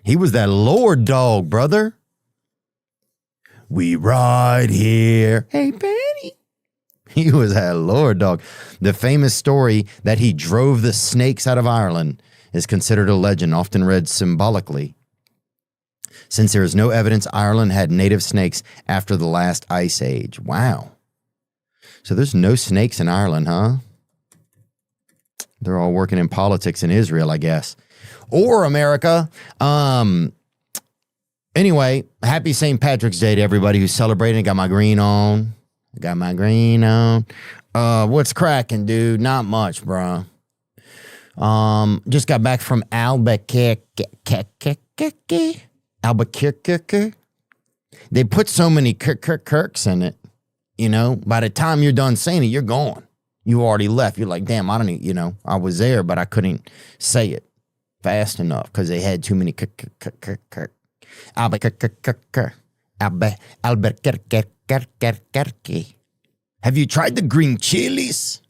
He was that Lord dog, brother. We ride here. Hey, Penny. He was that Lord dog. The famous story that he drove the snakes out of Ireland is considered a legend, often read symbolically. Since there is no evidence Ireland had native snakes after the last ice age. Wow. So there's no snakes in Ireland, huh? They're all working in politics in Israel, I guess. Or America. Anyway, happy St. Patrick's Day to everybody who's celebrating. Got my green on. What's cracking, dude? Not much, bro. Just got back from Albuquerque. They put so many kirks in it, you know, by the time you're done saying it, you're gone. You already left. You're like, damn, I don't need, you know, I was there, but I couldn't say it fast enough because they had too many Albuquerque. Have you tried the green chilies?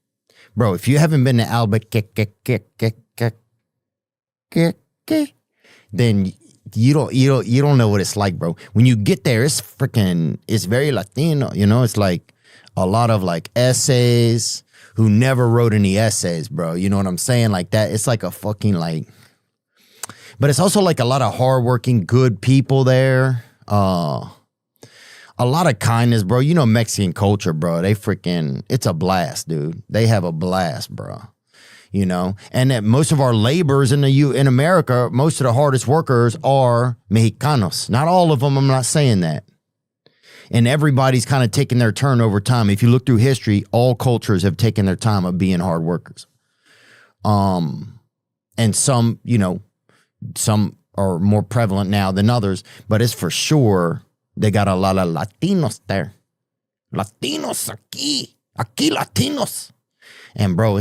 Bro, if you haven't been to Albuquerque, then you don't know what it's like, bro. When you get there, it's very Latino, you know? It's like a lot of like essays who never wrote any essays, bro. You know what I'm saying? Like that. It's like a fucking like, but it's also like a lot of hardworking, good people there. A lot of kindness, bro. You know Mexican culture, bro. It's a blast, dude. They have a blast, bro. You know, and that most of our laborers in America, most of the hardest workers are Mexicanos. Not all of them. I'm not saying that. And everybody's kind of taking their turn over time. If you look through history, all cultures have taken their time of being hard workers. And some, you know, some are more prevalent now than others, but it's for sure they got a lot of Latinos there. Latinos aquí Latinos. And bro,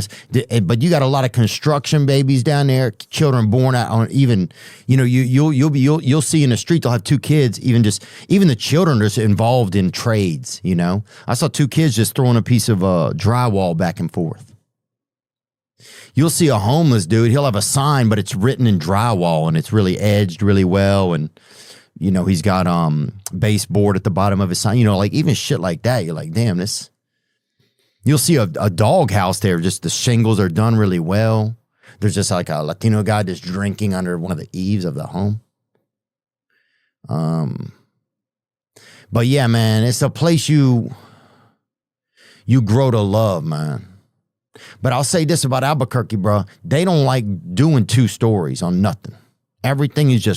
but you got a lot of construction babies down there, children born out on even, you know, you'll see in the street they'll have two kids, even the children are involved in trades. You know, I saw two kids just throwing a piece of drywall back and forth. You'll see a homeless dude, he'll have a sign, but it's written in drywall and it's really edged really well, and you know he's got baseboard at the bottom of his sign. You know, like even shit like that, you're like, damn, this. You'll see a dog house there. Just the shingles are done really well. There's just like a Latino guy just drinking under one of the eaves of the home. But yeah, man, it's a place you grow to love, man. But I'll say this about Albuquerque, bro. They don't like doing two stories on nothing. Everything is just